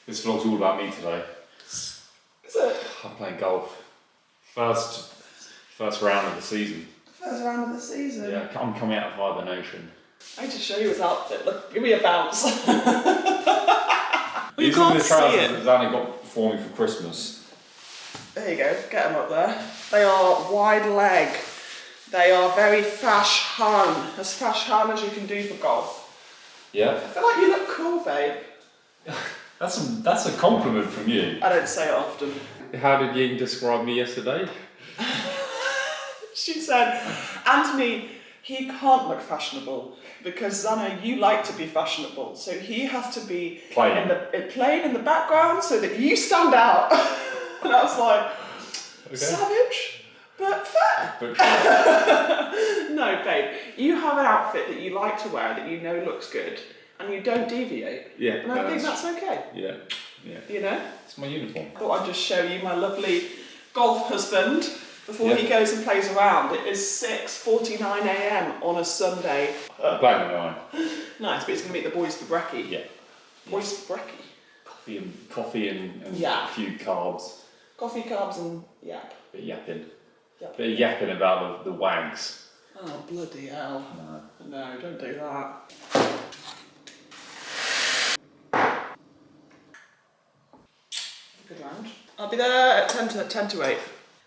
This vlog's all about me today. Is it? I'm playing golf. First round of the season. First round of the season? Yeah, I'm coming out of hibernation. I need to show you his outfit. Look, give me a bounce. Well, you can't the see trousers it. that Zanny got for me for Christmas. There you go, get them up there. They are wide leg. They are very fashion, as fashion as you can do for golf. Yeah. I feel like you look cool, babe. That's a compliment from you. I don't say it often. How did Ying describe me yesterday? She said, Anthony, he can't look fashionable because Zana, you like to be fashionable. So he has to be Plain in the background so that you stand out. And I was like, okay. Savage, but fair. No, babe, you have an outfit that you like to wear that you know looks good and you don't deviate. Yeah. And I think that's okay. Yeah. Yeah. You know? It's my uniform. I thought I'd just show you my lovely golf husband before he goes and plays around. It is 6:49 a.m. on a Sunday. Bang on. Nice, but he's going to meet the boys for brekkie. Yeah. Boys for brekkie. Coffee and Yeah. a few carbs. Coffee, carbs and yap. Bit of yapping. Yep. Bit of yapping about the wags. Oh, bloody hell. No, don't do that. Good round. I'll be there at 10 to 8.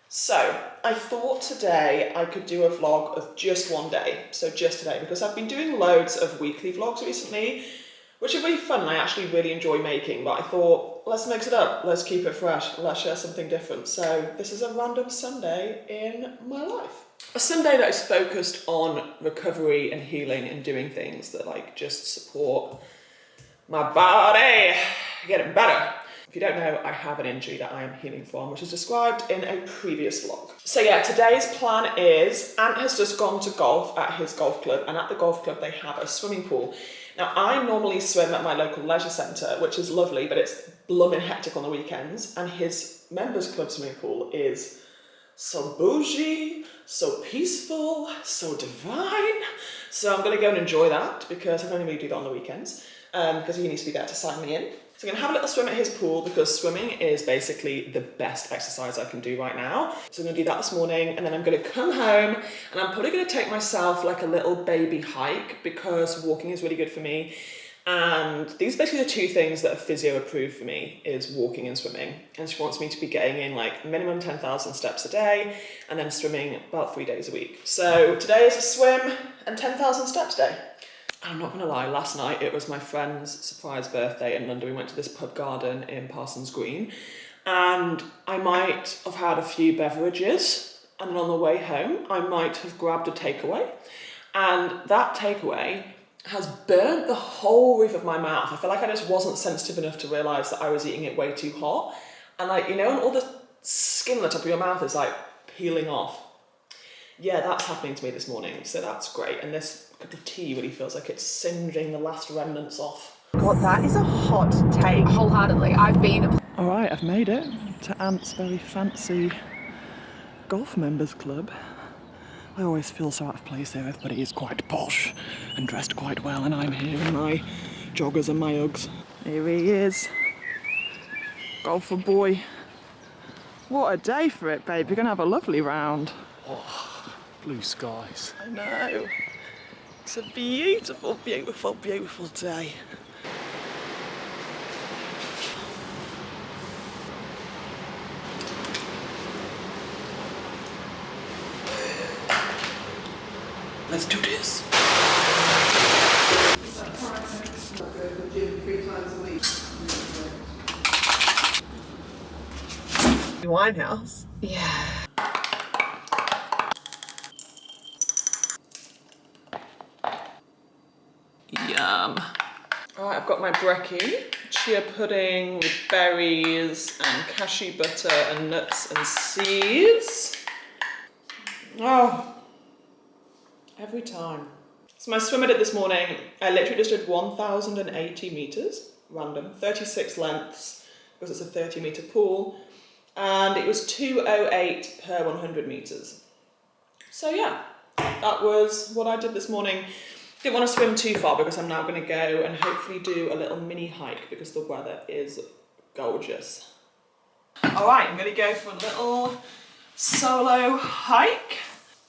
So, I thought today I could do a vlog of just one day. So just today, because I've been doing loads of weekly vlogs recently, which are really fun and I actually really enjoy making, but I thought, let's mix it up, let's keep it fresh, let's share something different. So this is a random Sunday in my life. A Sunday that is focused on recovery and healing and doing things that like just support my body getting better. If you don't know, I have an injury that I am healing from, which is described in a previous vlog. So yeah, today's plan is, Ant has just gone to golf at his golf club, and at the golf club they have a swimming pool. Now I normally swim at my local leisure centre, which is lovely, but it's blooming hectic on the weekends, and his members club swimming pool is so bougie, so peaceful, so divine. So I'm gonna go and enjoy that because I can only really do that on the weekends, because he needs to be there to sign me in. So I'm gonna have a little swim at his pool because swimming is basically the best exercise I can do right now. So I'm gonna do that this morning, and then I'm gonna come home and I'm probably gonna take myself like a little baby hike because walking is really good for me. And these are basically the two things that are physio approved for me, is walking and swimming. And she wants me to be getting in like minimum 10,000 steps a day and then swimming about 3 days a week. So today is a swim and 10,000 steps day. I'm not gonna lie, last night it was my friend's surprise birthday in London. We went to this pub garden in Parsons Green, and I might have had a few beverages, and then on the way home I might have grabbed a takeaway, and that takeaway has burnt the whole roof of my mouth. I feel like I just wasn't sensitive enough to realise that I was eating it way too hot, and like, you know, and all the skin on the top of your mouth is like peeling off. Yeah, that's happening to me this morning, so that's great. And this cup of tea really feels like it's singeing the last remnants off. God, that is a hot take. Wholeheartedly. I've been... All right, I've made it to Ant's very fancy golf members club. I always feel so out of place here. Everybody is quite posh and dressed quite well, and I'm here in my joggers and my Uggs. Here he is. Golfer boy. What a day for it, babe. You're gonna have a lovely round. Oh, blue skies. I know. It's a beautiful, beautiful, beautiful day. Let's do this. Winehouse? Yeah. Yum. Alright, I've got my brekkie, chia pudding with berries and cashew butter and nuts and seeds. Oh, every time. So my swim I did this morning, I literally just did 1,080 metres, random, 36 lengths, because it's a 30-metre pool, and it was 2:08 per 100 metres. So yeah, that was what I did this morning. Didn't want to swim too far because I'm now going to go and hopefully do a little mini hike because the weather is gorgeous. All right, I'm gonna go for a little solo hike.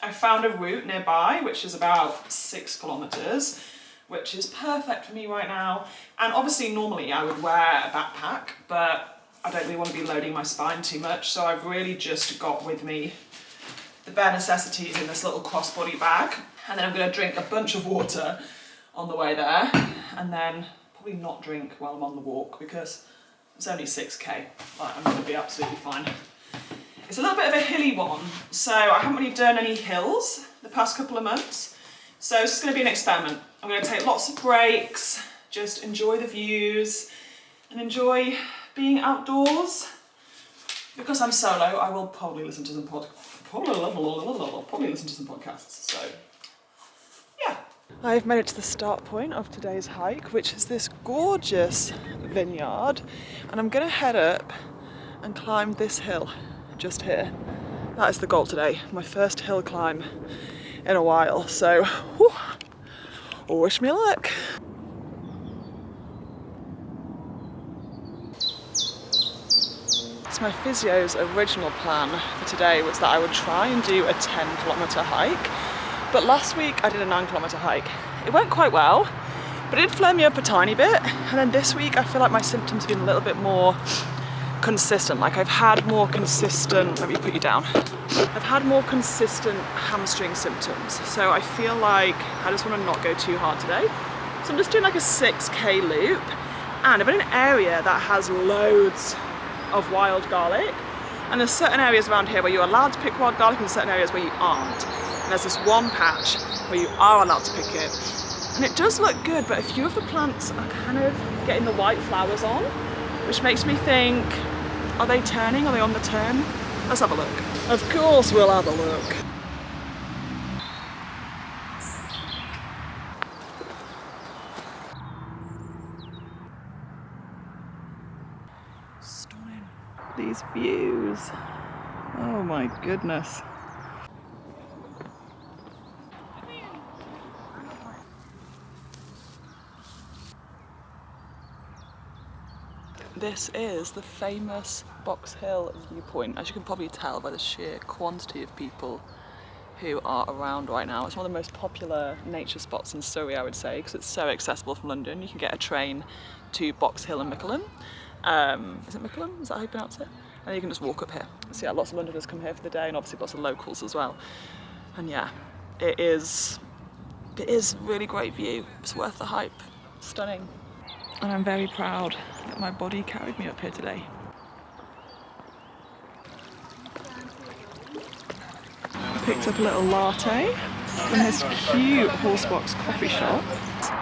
I found a route nearby, which is about 6 kilometers, which is perfect for me right now. And obviously normally I would wear a backpack, but I don't really want to be loading my spine too much. So I've really just got with me the bare necessities in this little crossbody bag. And then I'm gonna drink a bunch of water on the way there, and then probably not drink while I'm on the walk because it's only 6k. Like, I'm gonna be absolutely fine. It's a little bit of a hilly one, so I haven't really done any hills the past couple of months. So it's just gonna be an experiment. I'm gonna take lots of breaks, just enjoy the views and enjoy being outdoors. Because I'm solo, I will probably listen to some podcasts, so yeah. I've made it to the start point of today's hike, which is this gorgeous vineyard, and I'm gonna head up and climb this hill just here. That is the goal today, my first hill climb in a while, so whew, wish me luck. So my physio's original plan for today was that I would try and do a 10-kilometer hike, but last week I did a 9-kilometer hike. It went quite well, but it did flare me up a tiny bit, and then this week I feel like my symptoms have been a little bit more consistent. Like I've had more consistent, let me put you down. I've had more consistent hamstring symptoms. So I feel like I just want to not go too hard today. So I'm just doing like a 6k loop, and I'm in an area that has loads of wild garlic. And there's certain areas around here where you're allowed to pick wild garlic and certain areas where you aren't. And there's this one patch where you are allowed to pick it. And it does look good, but a few of the plants are kind of getting the white flowers on, which makes me think, are they turning? Are they on the turn? Let's have a look. Of course we'll have a look. Stunning. These views. Oh my goodness. This is the famous Box Hill viewpoint, as you can probably tell by the sheer quantity of people who are around right now. It's one of the most popular nature spots in Surrey, I would say, because it's so accessible from London. You can get a train to Box Hill and Mickleham. Is it Mickleham? Is that how you pronounce it? And you can just walk up here. So yeah, lots of Londoners come here for the day, and obviously lots of locals as well. And yeah, it is really great view. It's worth the hype. Stunning. And I'm very proud that my body carried me up here today. Picked up a little latte from this cute Horsebox coffee shop.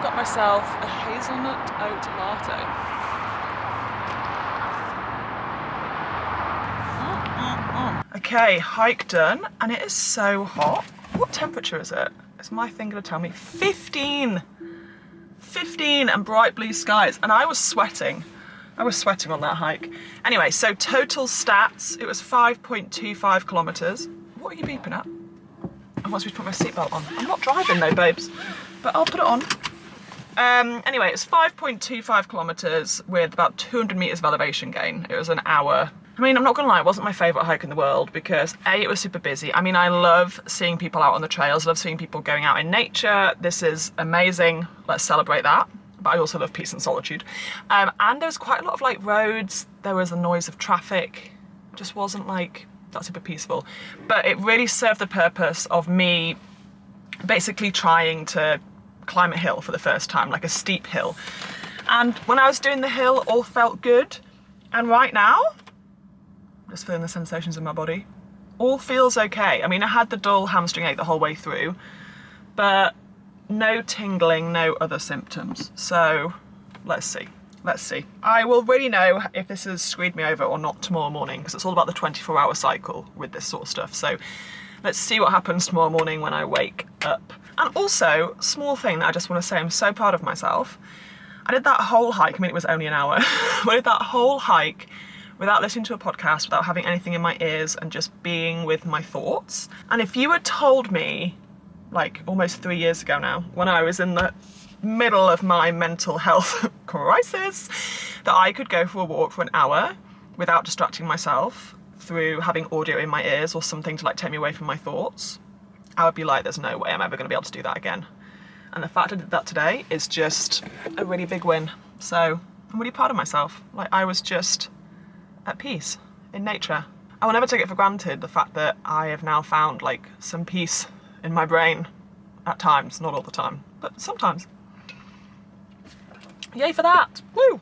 Got myself a hazelnut oat latte. Okay, hike done, and it is so hot. What temperature is it? Is my thing gonna tell me? 15 and bright blue skies, and I was sweating. I was sweating on that hike. Anyway, so total stats, it was 5.25 kilometers. What are you beeping at? I want me to put my seatbelt on. I'm not driving though, babes, but I'll put it on. Anyway, it's 5.25 kilometers with about 200 meters of elevation gain. It was an hour. I mean, I'm not gonna lie, it wasn't my favorite hike in the world because A, it was super busy. I mean, I love seeing people out on the trails. I love seeing people going out in nature. This is amazing. Let's celebrate that. But I also love peace and solitude. And there was quite a lot of like roads. There was the noise of traffic. It just wasn't like that super peaceful. But it really served the purpose of me basically trying to climb a hill for the first time, like a steep hill. And when I was doing the hill, all felt good. And right now, just feeling the sensations in my body, all feels okay. I mean, I had the dull hamstring ache the whole way through, but no tingling, no other symptoms. So let's see. I will really know if this has screwed me over or not tomorrow morning, because it's all about the 24-hour cycle with this sort of stuff. So let's see what happens tomorrow morning when I wake up. And also, small thing that I just want to say, I'm so proud of myself. I did that whole hike, I mean, it was only an hour. I did that whole hike without listening to a podcast, without having anything in my ears, and just being with my thoughts. And if you had told me, like almost 3 years ago now, when I was in the middle of my mental health crisis that I could go for a walk for an hour without distracting myself through having audio in my ears or something to like take me away from my thoughts, I would be like, there's no way I'm ever going to be able to do that again. And the fact I did that today is just a really big win. So I'm really proud of myself. Like, I was just at peace in nature. I will never take it for granted, the fact that I have now found like some peace in my brain at times, not all the time, but sometimes. Yay for that, woo!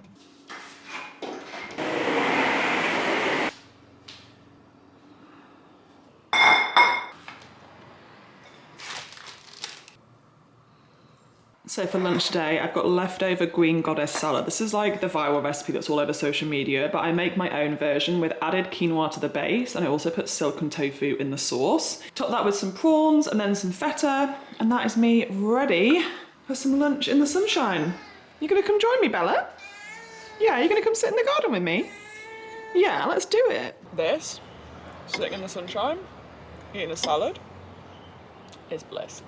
So for lunch today, I've got leftover green goddess salad. This is like the viral recipe that's all over social media, but I make my own version with added quinoa to the base, and I also put silken tofu in the sauce. Top that with some prawns and then some feta, and that is me ready for some lunch in the sunshine. You gonna come join me, Bella? Yeah, you gonna come sit in the garden with me? Yeah, let's do it. This, sitting in the sunshine, eating a salad, is bliss.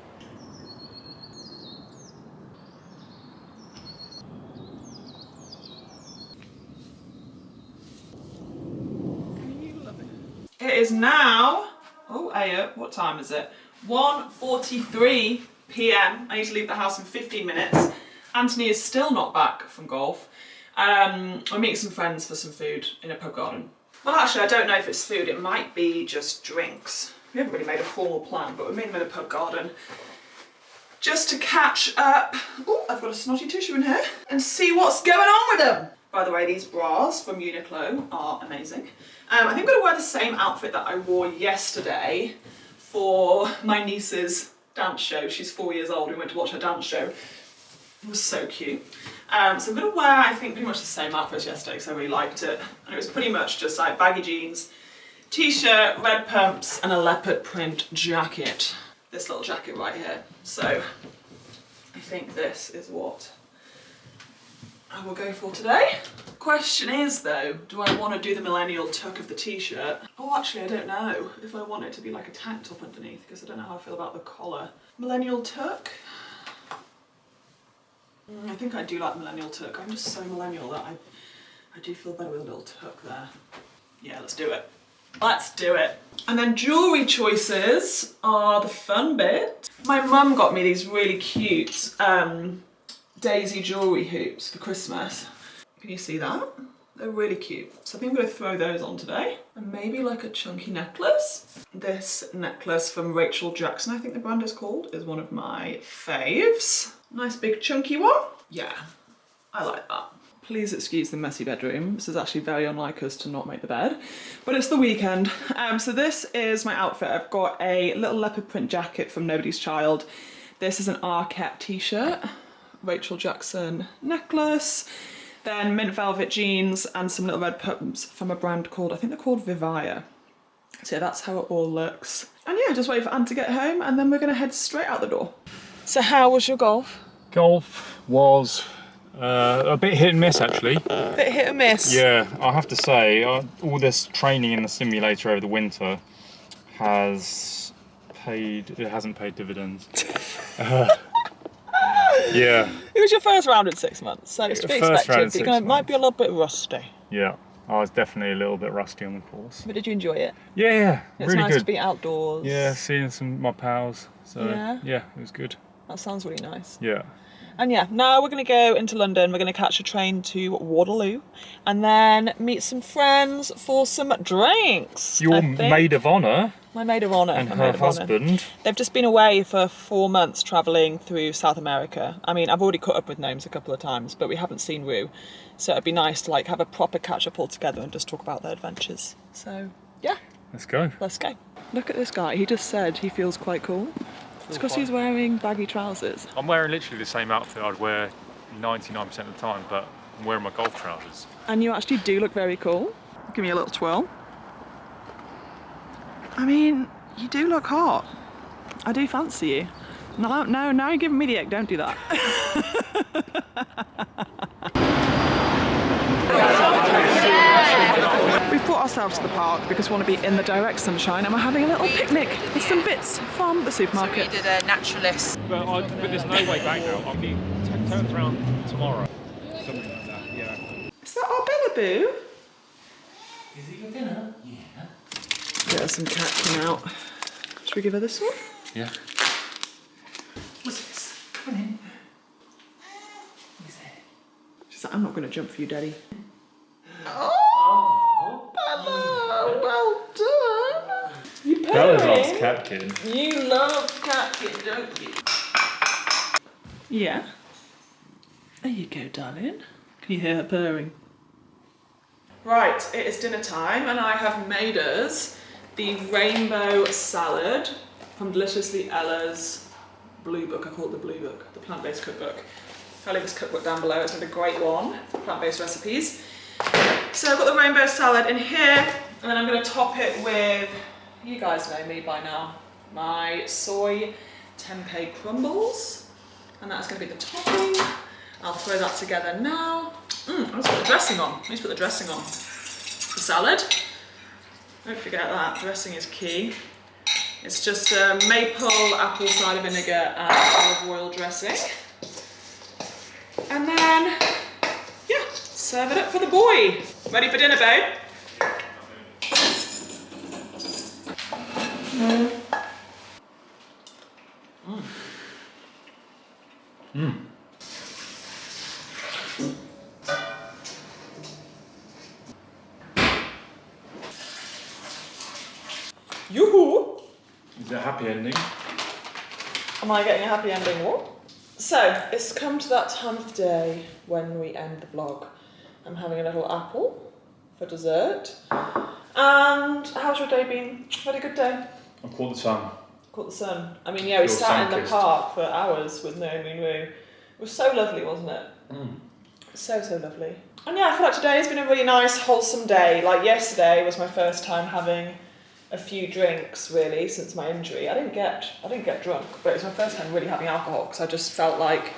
It is now, oh Aya, what time is it? 1:43 p.m. I need to leave the house in 15 minutes. Anthony is still not back from golf. I'm meeting some friends for some food in a pub garden. Well, actually, I don't know if it's food. It might be just drinks. We haven't really made a formal plan, but we're meeting them in a pub garden just to catch up. Oh, I've got a snotty tissue in here. And see what's going on with them. By the way, these bras from Uniqlo are amazing. I think I'm gonna wear the same outfit that I wore yesterday for my niece's dance show. She's 4 years old, we went to watch her dance show. It was so cute. So I'm gonna wear, I think, pretty much the same outfit as yesterday because I really liked it. And it was pretty much just like baggy jeans, t-shirt, red pumps, and a leopard print jacket. This little jacket right here. So I think this is what I will go for today. Question is though, do I want to do the millennial tuck of the t-shirt? Oh, actually I don't know if I want it to be like a tank top underneath because I don't know how I feel about the collar. Millennial tuck? I think I do like millennial tuck. I'm just so millennial that I do feel better with a little tuck there. Yeah, let's do it. Let's do it. And then jewellery choices are the fun bit. My mum got me these really cute daisy jewellery hoops for Christmas. Can you see that? They're really cute. So I think I'm going to throw those on today. And maybe like a chunky necklace. This necklace from Rachel Jackson, I think the brand is called, is one of my faves. Nice big chunky one. Yeah, I like that. Please excuse the messy bedroom. This is actually very unlike us to not make the bed, but it's the weekend. So this is my outfit. I've got a little leopard print jacket from Nobody's Child. This is an Arquette t-shirt, Rachel Jackson necklace, then mint velvet jeans and some little red pumps from a brand called, I think they're called Vivaya. So yeah, that's how it all looks. And yeah, just wait for Anne to get home and then we're gonna head straight out the door. So how was your golf? Golf was a bit hit and miss actually. A bit hit and miss? Yeah, I have to say, all this training in the simulator over the winter has it hasn't paid dividends. Yeah. It was your first round in 6 months, so it's to be expected. It might be a little bit rusty. Yeah, I was definitely a little bit rusty on the course. But did you enjoy it? Yeah, it's really nice good. To be outdoors. Yeah, seeing some of my pals. So yeah, it was good. That sounds really nice. Yeah. And yeah, now we're going to go into London. We're going to catch a train to Waterloo and then meet some friends for some drinks. Your maid of honour. My maid of honour. And her husband. They've just been away for 4 months travelling through South America. I mean, I've already caught up with Gnomes a couple of times, but we haven't seen Rue. So it'd be nice to like have a proper catch up all together and just talk about their adventures. So yeah. Let's go. Let's go. Look at this guy. He just said he feels quite cool. It's because he's wearing baggy trousers. I'm wearing literally the same outfit I'd wear 99% of the time, but I'm wearing my golf trousers. And you actually do look very cool. Give me a little twirl. I mean, you do look hot. I do fancy you. No, now you're giving me the ick, don't do that. We've put brought ourselves to the park because we want to be in the direct sunshine, and we're having a little picnic with some bits from the supermarket. So we did a naturalist. But there's no way back now. I'll be turned around tomorrow. Something like that, yeah. Is that our Billaboo? Is it your dinner? Yeah. Get her some catkin out. Should we give her this one? Yeah. What's this? Come on in. What is that? She's like, I'm not going to jump for you, Daddy. Oh. Hello, well done. You Bella purring. loves catkin. You love catkin, don't you? Yeah. There you go, darling. Can you hear her purring? Right, it is dinner time, and I have made us the rainbow salad from Deliciously Ella's Blue Book. I call it the Blue Book, the plant-based cookbook. I'll leave this cookbook down below. It's going to be a great one for plant-based recipes. So I've got the rainbow salad in here, and then I'm going to top it with, you guys know me by now, my soy tempeh crumbles, and that's going to be the topping. I'll throw that together now. I need to put the dressing on. I need to put the dressing on. The salad. Don't forget that, dressing is key. It's just maple apple cider vinegar and olive oil dressing. And then, yeah, serve it up for the boy. Ready for dinner, babe? Yoo-hoo! Is it a happy ending? Am I getting a happy ending? What? So, it's come to that time of day when we end the vlog. I'm having a little apple for dessert. And how's your day been? Had a good day? I caught the sun. Caught the sun. I mean, yeah, we Feel sat in the sun-kissed. park for hours with Naomi and Woo. It was so lovely, wasn't it? So lovely. And yeah, I feel like today has been a really nice, wholesome day. Like yesterday was my first time having a few drinks, really, since my injury. I didn't get drunk, but it was my first time really having alcohol because I just felt like,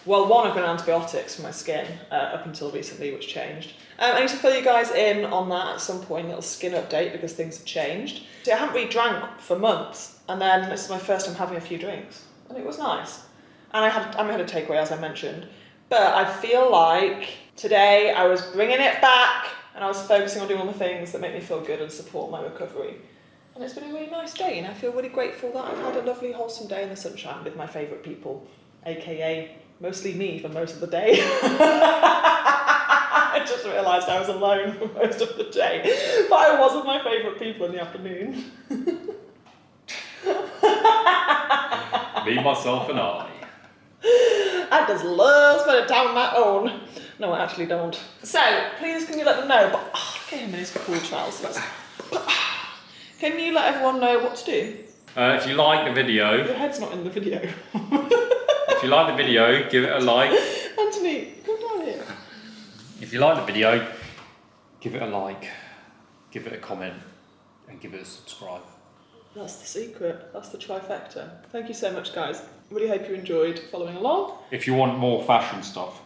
well, one, I've been on antibiotics for my skin up until recently, which changed. I need to fill you guys in on that at some point, a little skin update because things have changed. So I haven't really drank for months, and then this is my first time having a few drinks, and it was nice. And I had a takeaway, as I mentioned, but I feel like today I was bringing it back, and I was focusing on doing all the things that make me feel good and support my recovery. And it's been a really nice day, and I feel really grateful that I've had a lovely, wholesome day in the sunshine with my favourite people, aka mostly me for most of the day. I just realised I was alone for most of the day, but I was with my favourite people in the afternoon. Me, myself, and I. I just love spending time on my own. No, I actually don't. So, please can you let them know, but look at him in his cool trousers. Can you let everyone know what to do? If you like the video, Your head's not in the video. if you like the video, give it a like. Anthony, come down here. If you like the video, give it a like, give it a comment, and give it a subscribe. That's the secret. That's the trifecta. Thank you so much, guys. Really hope you enjoyed following along. If you want more fashion stuff,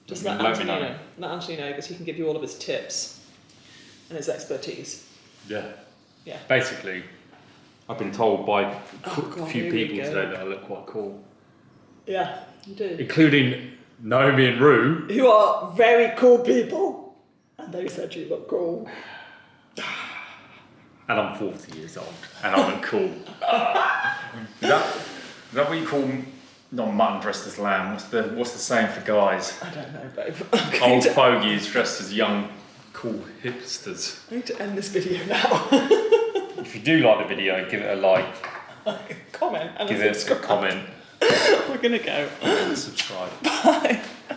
Just let let me Anthony know. know. Let Anthony know because he can give you all of his tips and his expertise. Yeah. Yeah. Basically, I've been told by a God, few here we people go. today that I look quite cool, Yeah, you do. including Naomi and Rue. Who are very cool people. And they said you look cool. And I'm 40 years old, and I look cool. Is that what you call not mutton dressed as lamb? What's the saying for guys? I don't know, babe. Old fogies dressed as young, cool hipsters. I need to end this video now. If you do like the video, give it a like, Comment and give a it a subscribe. comment, We're gonna go. and subscribe. Bye.